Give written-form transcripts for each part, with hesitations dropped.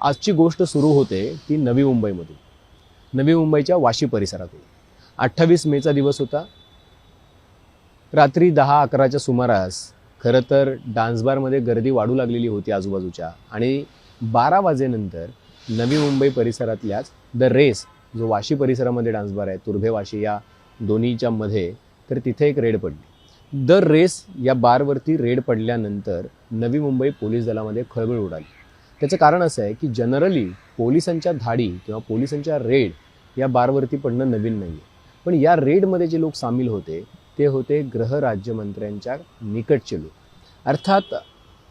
आजची गोष्ट सुरू होते ती नवी मुंबईमधून, नवी मुंबईच्या वाशी परिसरातून. 28 मेचा दिवस होता. रात्री 10-11च्या सुमारास खरं तर डान्स बारमध्ये गर्दी वाढू लागलेली होती आजूबाजूच्या, आणि 12 वाजेनंतर नवी मुंबई परिसरातल्याच द रेस, जो वाशी परिसरामध्ये डान्स बार आहे, तुर्भे वाशी या दोन्हीच्या मध्ये, तर तिथे एक रेड पडली. द रेस या बारवरती रेड पडल्यानंतर नवी मुंबई पोलीस दलामध्ये खळबळ उडाली. त्याचं कारण असं आहे की जनरली पोलिसांच्या धाडी किंवा पोलिसांच्या रेड या बारवरती पडणं नवीन नाही आहे, पण या रेडमध्ये जे लोक सामील होते ते होते गृहराज्यमंत्र्यांच्या निकटचे लोक. अर्थात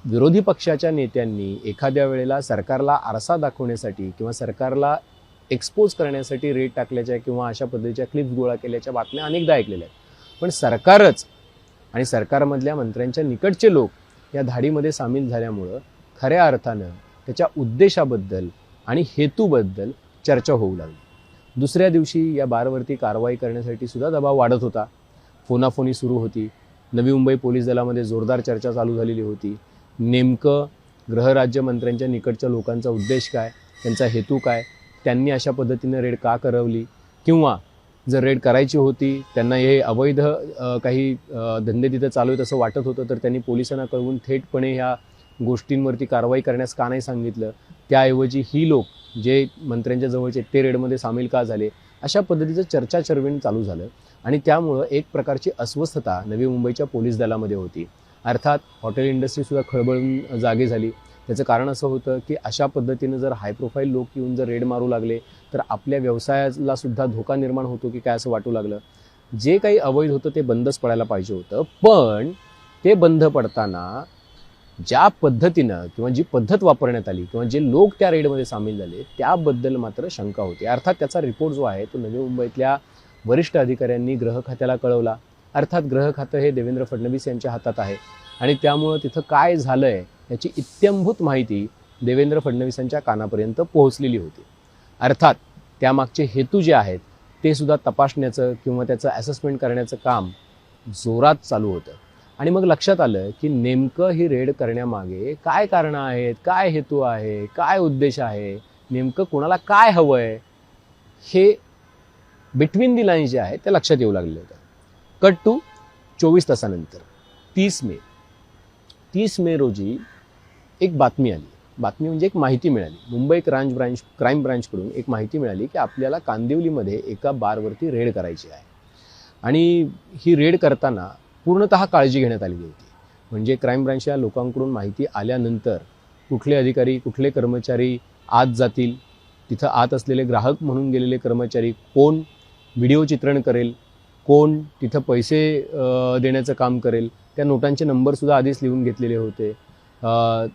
विरोधी पक्षाच्या नेत्यांनी एखाद्या वेळेला सरकारला आरसा दाखवण्यासाठी किंवा सरकारला एक्सपोज करण्यासाठी रेड टाकल्याच्या किंवा अशा पद्धतीच्या क्लिप्स गोळा केल्याच्या बातम्या अनेकदा ऐकलेल्या आहेत, पण सरकारच आणि सरकारमधल्या मंत्र्यांच्या निकटचे लोक या धाडीमध्ये सामील झाल्यामुळं खऱ्या अर्थानं त्याच्या उद्देशाबद्दल आणि हेतूबद्दल चर्चा होऊ लागली. दुसऱ्या दिवशी या बारवरती कारवाई करण्यासाठी सुद्धा दबाव वाढत होता. फोनाफोनी सुरू होती. नवी मुंबई पोलीस दलामध्ये जोरदार चर्चा चालू झालेली होती. नेमकं गृहराज्यमंत्र्यांच्या निकटच्या लोकांचा उद्देश काय, त्यांचा हेतू काय, त्यांनी अशा पद्धतीनं रेड का करवली, किंवा जर रेड करायची होती, त्यांना हे अवैध काही धंदे तिथं चालू आहेत असं वाटत होतं, तर त्यांनी पोलिसांना कळवून थेटपणे ह्या गोष्टींवरती कारवाई करण्यास का नाही सांगितलं. त्याऐवजी ही लोक जे मंत्र्यांच्या जवळचे ते रेडमध्ये सामील का झाले, अशा पद्धतीचं चर्चाचर्विण चालू झालं. आणि त्यामुळं एक प्रकारची अस्वस्थता नवी मुंबईच्या पोलीस दलामध्ये होती. अर्थात हॉटेल इंडस्ट्रीसुद्धा खळबळून जागी झाली. त्याचं कारण असं होतं की अशा पद्धतीनं जर हाय प्रोफाईल लोक येऊन जर रेड मारू लागले तर आपल्या व्यवसायाला सुद्धा धोका निर्माण होतो की काय असं वाटू लागलं. जे काही अवैध होतं ते बंदच पडायला पाहिजे होतं, पण ते बंद पडताना ज्या पद्धतीनं किंवा जी पद्धत वापरण्यात आली किंवा जे लोक त्या रेडमध्ये सामील झाले त्याबद्दल मात्र शंका होती. अर्थात त्याचा रिपोर्ट जो आहे तो नवी मुंबईतल्या वरिष्ठ अधिकाऱ्यांनी गृह खात्याला कळवला. अर्थात गृह खातं हे देवेंद्र फडणवीस यांच्या हातात आहे आणि त्यामुळं तिथं काय झालं आहे याची इत्थंभूत माहिती देवेंद्र फडणवीसांच्या कानापर्यंत पोहोचलेली होती. अर्थात त्यामागचे हेतू जे आहेत ते सुद्धा तपासण्याचं किंवा त्याचं असेसमेंट करण्याचं काम जोरात चालू होतं. आणि मग लक्षात आलं की नेमकं ही रेड करण्यामागे काय कारणं आहेत, काय हेतू आहे, काय उद्देश आहे, नेमकं कोणाला काय हवं आहे, हे बिटवीन दी लाईन्स जे आहेत ते लक्षात येऊ लागले होतं. कट टू 24 तासानंतर 30 मे रोजी एक बातमी आली. बातमी म्हणजे एक माहिती मिळाली. मुंबई क्राईम ब्रांचकडून एक माहिती मिळाली की आपल्याला कांदिवलीमध्ये एका बारवरती रेड करायची आहे. आणि ही रेड करताना पूर्णतः काळजी घेण्यात आलेली होती. म्हणजे क्राईम ब्रांचच्या लोकांकडून माहिती आल्यानंतर कुठले अधिकारी, कुठले कर्मचारी आत जातील, तिथं आत असलेले ग्राहक म्हणून गेलेले कर्मचारी कोण व्हिडिओ चित्रण करेल, कोण तिथं पैसे देण्याचं काम करेल, त्या नोटांचे नंबरसुद्धा आधीच लिहून घेतलेले होते.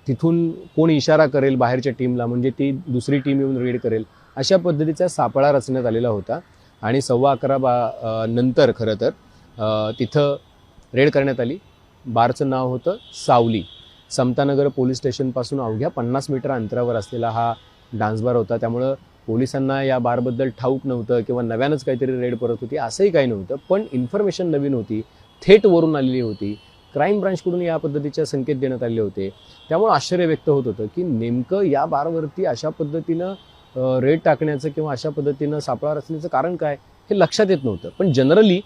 तिथून कोण इशारा करेल बाहेरच्या टीमला, म्हणजे ती दुसरी टीम येऊन रेड करेल, अशा पद्धतीचा सापळा रचण्यात आलेला होता. आणि 11:15 नंतर खरं तर तिथं रेड करण्यात आली. बारचं नाव होतं सावली. समतानगर पोलीस स्टेशनपासून अवघ्या 50 मीटर अंतरावर असलेला हा डान्स बार होता. त्यामुळं पोलिसांना या बारबद्दल ठाऊक नव्हतं किंवा नव्यानंच काहीतरी रेड परत होती असंही काही नव्हतं, पण इन्फॉर्मेशन नवीन होती, थेट वरून आलेली होती. क्राईम ब्रांचकडून या पद्धतीचे संकेत देण्यात आले होते. त्यामुळे आश्चर्य व्यक्त होत होतं की नेमकं या बारवरती अशा पद्धतीनं रेड टाकण्याचं किंवा अशा पद्धतीनं सापळा रचण्याचं कारण काय हे लक्षात येत नव्हतं. पण जनरली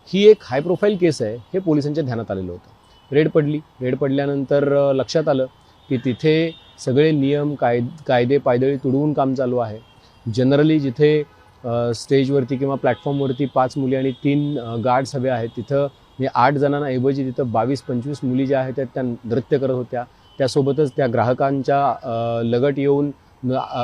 ही एक हाय प्रोफाईल केस आहे हे पोलिसांच्या ध्यानात आलेलं होतं. रेड पडली. रेड पडल्यानंतर लक्षात आलं की तिथे सगळे नियम कायदे पायदळी तुडवून काम चालू आहे. जनरली जिथे स्टेजवरती किंवा प्लॅटफॉर्मवरती 5 मुली आणि 3 गार्ड्स हवे आहेत, तिथं 8 जणांऐवजी तिथं 22-25 मुली ज्या आहेत त्या नृत्य करत होत्या. त्यासोबतच त्या ग्राहकांच्या लगट येऊन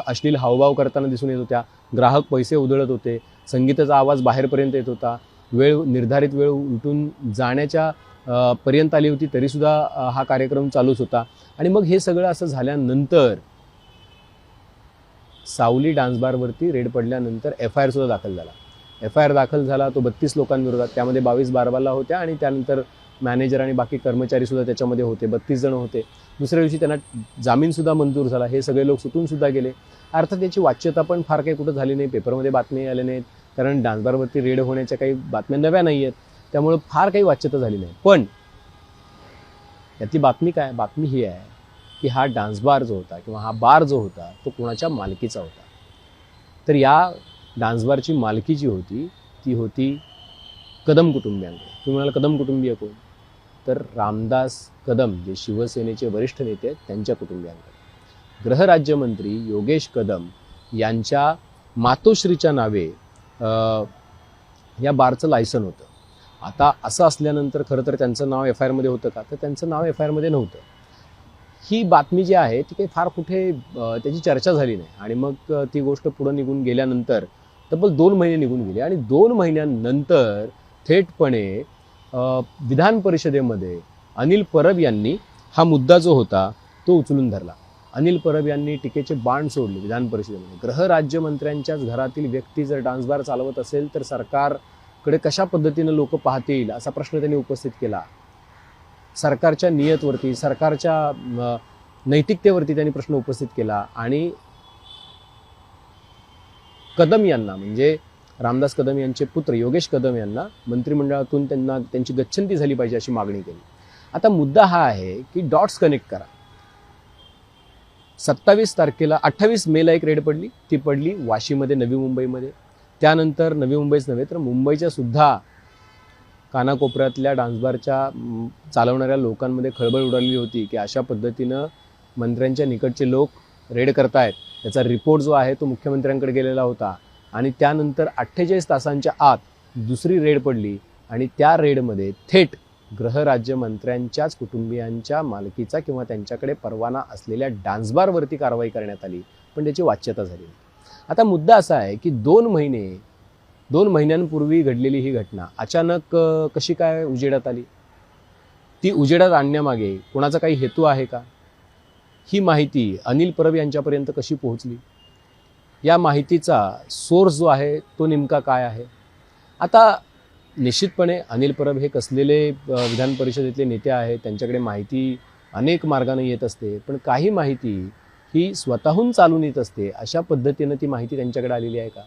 अश्लील हावभाव करताना दिसून येत होत्या. ग्राहक पैसे उधळत होते. संगीताचा आवाज बाहेरपर्यंत येत होता. निर्धारित वेळ उलटून जाण्याच्या पर्यंत आली होती तरीसुद्धा हा कार्यक्रम चालूच होता. आणि मग हे सगळं असं झाल्यानंतर सावली डान्स बारवरती रेड पडल्यानंतर FIR सुद्धा दाखल झाला. FIR दाखल झाला तो 32 लोकांविरोधात. त्यामध्ये 22 बारबाला होत्या आणि त्यानंतर मॅनेजर आणि बाकी कर्मचारीसुद्धा त्याच्यामध्ये होते. 32 जण होते. दुसऱ्या दिवशी त्यांना जामीनसुद्धा मंजूर झाला. हे सगळे लोक सुटूनसुद्धा गेले. अर्थात याची वाच्यता पण फार काही कुठं झाली नाही. पेपरमध्ये बातमी आल्या नाहीत, कारण डान्स बारवरती रेड होण्याच्या काही बातम्या नव्या नाही आहेत. त्यामुळं फार काही वाच्यता झाली नाही. पण यातली बातमी काय, बातमी ही आहे की हा डान्स बार जो होता किंवा हा बार जो होता तो कोणाच्या मालकीचा होता. तर या डान्स बारची मालकी जी होती ती होती कदम कुटुंबियांकडे. तुम्ही म्हणाल कदम कुटुंबीय कोण? तर रामदास कदम जे शिवसेनेचे वरिष्ठ नेते आहेत त्यांच्या कुटुंबियांकडे. गृहराज्यमंत्री योगेश कदम यांच्या मातोश्रीच्या नावे या बारचं लायसन होतं. आता असं असल्यानंतर खरं तर त्यांचं नाव एफ आय आरमध्ये होतं का? तर त्यांचं नाव एफ आय आरमध्ये नव्हतं. ही बातमी जी आहे ती काही फार कुठे त्याची चर्चा झाली नाही आणि मग ती गोष्ट पुढं निघून गेल्यानंतर तब्बल 2 महिने निघून गेले आणि 2 महिन्यानंतर थेटपणे विधान परिषदेमध्ये अनिल परब यांनी हा मुद्दा जो होता तो उचलून धरला. अनिल परब यांनी टीकेचे बाण सोडले विधान परिषदेमध्ये. गृहराज्यमंत्र्यांच्याच घरातील व्यक्ती जर डान्स बार चालवत असेल तर सरकारकडे कशा पद्धतीनं लोक पाहतील असा प्रश्न त्यांनी उपस्थित केला. सरकारच्या नियतवरती, सरकारच्या नैतिकतेवरती त्यांनी प्रश्न उपस्थित केला आणि कदम यांना म्हणजे रामदास कदम यांचे पुत्र योगेश कदम यांना मंत्रिमंडळातून त्यांची गच्छंती झाली पाहिजे अशी मागणी केली. आता मुद्दा हा आहे की डॉट्स कनेक्ट करा. 28 मेला एक रेड पडली. ती पडली वाशीमध्ये, नवी मुंबईमध्ये. त्यानंतर नवी मुंबईच नव्हे तर मुंबईच्या सुद्धा कानाकोपऱ्यातल्या डान्सबारच्या चालवणाऱ्या लोकांमध्ये खळबळ उडाली होती की अशा पद्धतीनं मंत्र्यांच्या निकटचे लोक रेड करतायत. त्याचा रिपोर्ट जो आहे तो मुख्यमंत्र्यांकडे गेलेला होता आणि त्यानंतर 48 तासांच्या आत दुसरी रेड पडली आणि त्या रेडमध्ये थेट गृहराज्यमंत्र्यांच्याच कुटुंबियांच्या मालकीचा किंवा त्यांच्याकडे परवाना असलेल्या डान्सबारवरती कारवाई करण्यात आली, पण त्याची वाच्यता झाली. आता मुद्दा असा आहे की 2 महिन्यांपूर्वी घडलेली ही घटना अचानक कशी काय उजेडात आली? ती उजेडात आणण्यामागे कोणाचा काही हेतू आहे का? ही माहिती अनिल परब यांच्यापर्यंत कशी पोहोचली? या माहितीचा सोर्स जो आहे तो नेमका काय आहे? आता निश्चितपणे अनिल परब हे कसलेले विधान परिषदेतले नेते आहेत, त्यांच्याकडे माहिती अनेक मार्गाने येत असते, पण काही माहिती ही स्वतःहून चालून येत असते. अशा पद्धतीनं ती माहिती त्यांच्याकडे आलेली आहे का?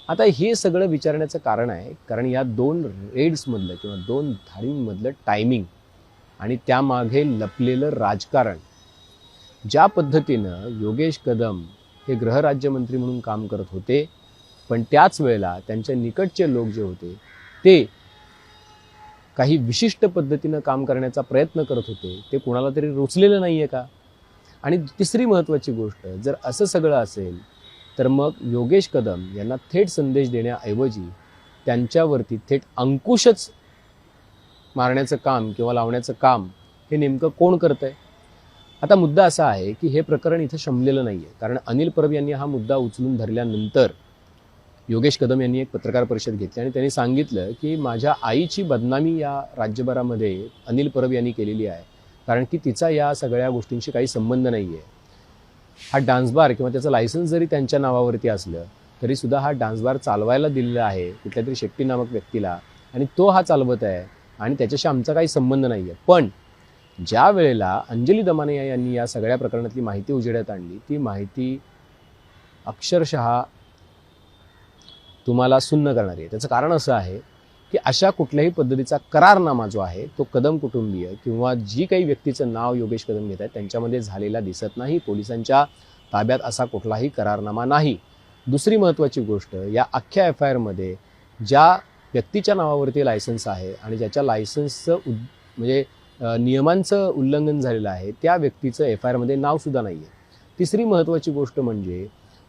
आता हे सगळं विचारण्याचं कारण आहे कारण या 2 रेड्समधलं किंवा 2 धाडींमधलं टायमिंग आणि त्यामागे लपलेलं राजकारण. ज्या पद्धतीनं योगेश कदम हे गृहराज्यमंत्री म्हणून काम करत होते, पण त्याच वेळेला त्यांच्या निकटचे लोक जे होते ते काही विशिष्ट पद्धतीनं काम करण्याचा प्रयत्न करत होते, ते कोणाला तरी रुचलेलं नाही आहे का? आणि तिसरी महत्त्वाची गोष्ट, जर असं सगळं असेल तर मग योगेश कदम यांना थेट संदेश देण्याऐवजी त्यांच्यावरती थेट अंकुशच मारण्याचं काम किंवा लावण्याचं काम हे नेमकं कोण करत आहे? आता मुद्दा असा आहे की हे प्रकरण इथं शमलेलं नाही आहे कारण अनिल परब यांनी हा मुद्दा उचलून धरल्यानंतर योगेश कदम यांनी एक पत्रकार परिषद घेतली आणि त्यांनी सांगितलं की माझ्या आईची बदनामी या राज्यभरामध्ये अनिल परब यांनी केलेली आहे कारण की तिचा या सगळ्या गोष्टींशी काही संबंध नाही आहे. हा डान्स बार किंवा त्याचं लायसन्स जरी त्यांच्या नावावरती असलं तरी सुद्धा हा डान्स बार चालवायला दिलेला आहे कुठल्या तरी शेट्टी नामक व्यक्तीला आणि तो हा चालवत आहे आणि त्याच्याशी आमचा काही संबंध नाही आहे. पण ज्या वेळेला अंजली दमानिया यांनी या सगळ्या प्रकरणातली माहिती उजेडात आणली, ती माहिती अक्षरशः तुम्हाला सुन्न करणारी आहे. त्याचं कारण असं आहे की अशा कुठल्याही पद्धतीचा करारनामा जो आहे तो कदम कुटुंबीय किंवा जी काही व्यक्तीचं नाव योगेश कदम घेत आहेत त्यांच्यामध्ये झालेला दिसत नाही. पोलिसांच्या ताब्यात असा कुठलाही करारनामा नाही. दुसरी महत्त्वाची गोष्ट, या अख्ख्या एफ आय आरमध्ये ज्या व्यक्तीच्या नावावरती लायसन्स आहे आणि ज्याच्या लायसन्सचं म्हणजे नियमांचं उल्लंघन झालेलं आहे त्या व्यक्तीचं एफ आय आरमध्ये नावसुद्धा नाही आहे. तिसरी महत्त्वाची गोष्ट म्हणजे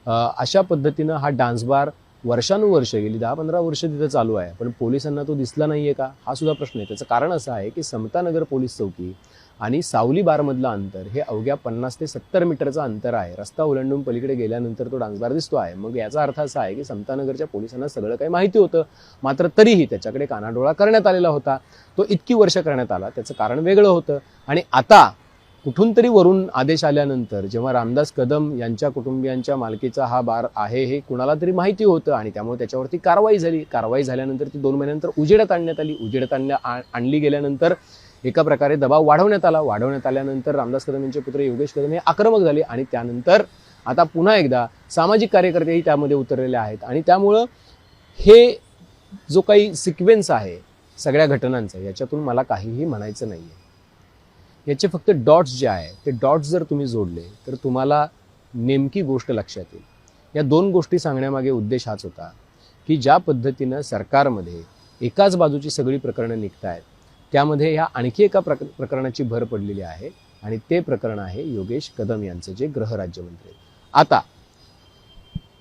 अशा पद्धतीनं हा डान्स बार वर्षानुवर्ष गेली 10-15 वर्ष तिथं चालू आहे, पण पोलिसांना तो दिसला नाही आहे का? हा सुद्धा प्रश्न आहे. त्याचं कारण असं आहे की समतानगर पोलीस चौकी आणि सावली बारमधलं अंतर हे अवघ्या 50 ते 70 मीटरचं अंतर आहे. रस्ता ओलांडून पलीकडे गेल्यानंतर तो डान्स बार दिसतो आहे. मग याचा अर्थ असा आहे की समतानगरच्या पोलिसांना सगळं काही माहिती होतं, मात्र तरीही त्याच्याकडे कानाडोळा करण्यात आलेला होता. तो इतकी वर्ष करण्यात आला, त्याचं कारण वेगळं होतं. आणि आता कुठून तरी वरून आदेश आल्यानंतर जेव्हा रामदास कदम यांच्या कुटुंबियांच्या मालकीचा हा बार आहे हे कुणाला तरी माहिती होतं आणि त्यामुळे त्याच्यावरती कारवाई झाली. कारवाई झाल्यानंतर ती 2 महिन्यानंतर उजेडात आणण्यात आली. उजेडात आणली गेल्यानंतर एका प्रकारे दबाव वाढवण्यात आला. वाढवण्यात आल्यानंतर रामदास कदम यांचे पुत्र योगेश कदम हे आक्रमक झाले आणि त्यानंतर आता पुन्हा एकदा सामाजिक कार्यकर्तेही त्यामध्ये उतरलेले आहेत. आणि त्यामुळं हे जो काही सिक्वेन्स आहे सगळ्या घटनांचा, याच्यातून मला काहीही म्हणायचं नाही आहे. याचे फक्त डॉट्स जे आहे ते डॉट्स जर तुम्ही जोडले तर तुम्हाला नेमकी गोष्ट लक्षात येईल. या दोन गोष्टी सांगण्यामागे उद्देश हाच होता की ज्या पद्धतीनं सरकारमध्ये एकाच बाजूची सगळी प्रकरणं निघत आहेत, त्यामध्ये ह्या आणखी एका प्रकरणाची भर पडलेली आहे आणि ते प्रकरण आहे योगेश कदम यांचं, जे गृहराज्यमंत्री. आता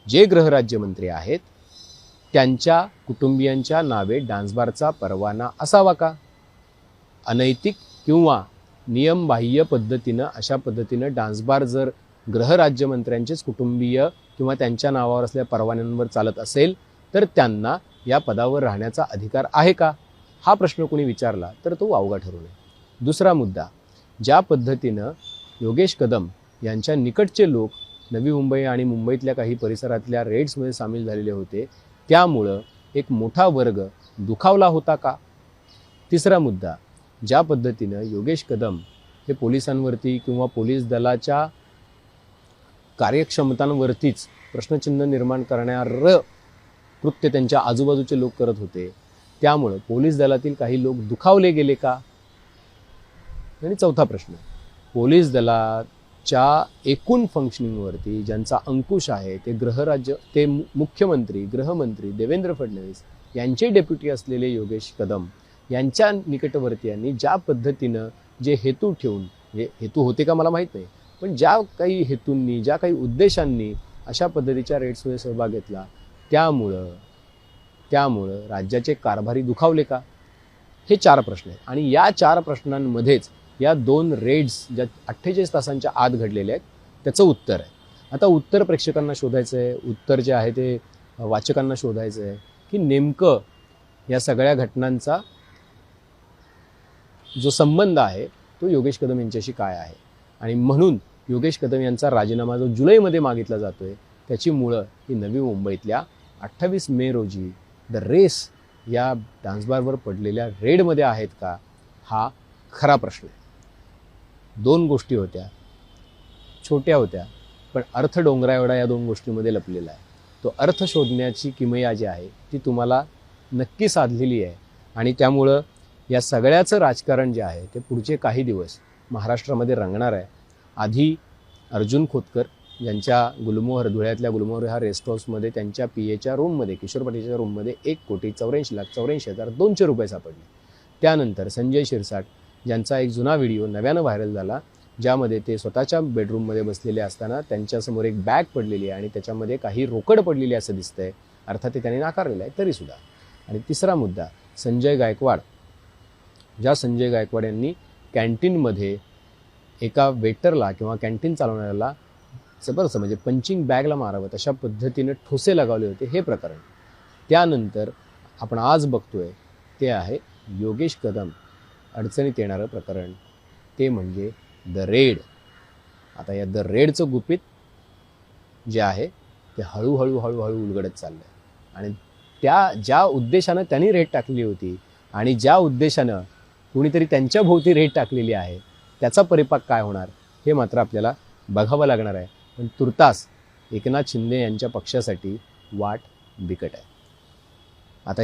जे गृहराज्यमंत्री आहेत त्यांच्या कुटुंबियांच्या नावे डान्सबारचा परवाना असावा का? अनैतिक किंवा नियमबाह्य पद्धतीनं अशा पद्धतीनं डान्सबार जर गृहराज्यमंत्र्यांचेच कुटुंबीय किंवा त्यांच्या नावावर असलेल्या परवान्यांवर चालत असेल तर त्यांना या पदावर राहण्याचा अधिकार आहे का? हा प्रश्न कोणी विचारला तर तो वावगा ठरू नये. दुसरा मुद्दा, ज्या पद्धतीनं योगेश कदम यांच्या निकटचे लोक नवी मुंबई आणि मुंबईतल्या काही परिसरातल्या रेड्समध्ये सामील झालेले होते, त्यामुळं एक मोठा वर्ग दुखावला होता का? तिसरा मुद्दा, ज्या पद्धतीनं योगेश कदम हे पोलिसांवरती किंवा पोलीस दलाच्या कार्यक्षमतांवरतीच प्रश्नचिन्ह निर्माण करणारं कृत्य त्यांच्या आजूबाजूचे लोक करत होते, त्यामुळं पोलीस दलातील काही लोक दुखावले गेले का? आणि चौथा प्रश्न, पोलीस दलाच्या एकूण फंक्शनिंगवरती ज्यांचा अंकुश आहे ते मुख्यमंत्री गृहमंत्री देवेंद्र फडणवीस यांचे डेप्युटी असलेले योगेश कदम यांच्या निकटवर्तीयांनी ज्या पद्धतीनं जे हेतू ठेवून, हेतू होते का मला माहीत नाही, पण ज्या काही हेतूंनी ज्या काही उद्देशांनी अशा पद्धतीच्या रेड्समध्ये सहभाग घेतला, त्यामुळं राज्याचे कारभारी दुखावले का? हे 4 प्रश्न आहेत आणि या 4 प्रश्नांमध्येच या 2 रेड्स ज्या 48 तासांच्या आत घडलेल्या आहेत त्याचं उत्तर आहे. आता उत्तर प्रेक्षकांना शोधायचं आहे, उत्तर जे आहे ते वाचकांना शोधायचं आहे की नेमकं या सगळ्या घटनांचा जो संबंध आहे तो योगेश कदम यांच्याशी काय आहे. आणि म्हणून योगेश कदम यांचा राजीनामा जो जुलैमध्ये मागितला जातोय त्याची मुळं ही नवी मुंबईतल्या 28 मे रोजी द रेस या डान्सबारवर पडलेल्या रेडमध्ये आहेत का? हा खरा प्रश्न आहे. 2 गोष्टी होत्या, छोट्या होत्या, पण अर्थ डोंगरा एवढा या 2 गोष्टींमध्ये लपलेला आहे. तो अर्थ शोधण्याची किमया जी आहे ती तुम्हाला नक्की साधलेली आहे आणि त्यामुळं या सगळ्याचं राजकारण जे आहे ते पुढचे काही दिवस महाराष्ट्रामध्ये रंगणार आहे. आधी अर्जुन खोतकर यांच्या धुळ्यातल्या गुलमोहर ह्या रेस्ट हाऊसमध्ये त्यांच्या PAच्या रूममध्ये, किशोर पाटीलच्या रूममध्ये 1,84,84,200 रुपये सापडले. त्यानंतर संजय शिरसाट ज्यांचा एक जुना व्हिडिओ नव्यानं व्हायरल झाला, ज्यामध्ये ते स्वतःच्या बेडरूममध्ये बसलेले असताना त्यांच्यासमोर एक बॅग पडलेली आहे आणि त्याच्यामध्ये काही रोकड पडलेली असं दिसतंय. अर्थात ते त्यांनी नाकारलेलं आहे तरीसुद्धा. आणि तिसरा मुद्दा, संजय गायकवाड यांनी कॅन्टीनमध्ये एका वेटरला किंवा कॅन्टीन चालवणाऱ्याला जबरदस्त म्हणजे पंचिंग बॅगला मारावं अशा पद्धतीनं ठोसे लगावले होते, हे प्रकरण. त्यानंतर आपण आज बघतोय ते आहे योगेश कदम अडचणीत येणारं प्रकरण, ते म्हणजे द रेड. आता या द रेडचं गुपित जे आहे ते हळूहळू उलगडत चाललं आहे आणि ज्या उद्देशानं त्यांनी रेड टाकली होती आणि ज्या उद्देशानं कुणीतरी त्यांच्या भोवती रेड टाकलेली आहे त्याचा परिपाक काय होणार हे मात्र आपल्याला बघावं लागणार आहे. पण तुर्तास एकनाथ शिंदे यांच्या पक्षासाठी वाट बिकट आहे.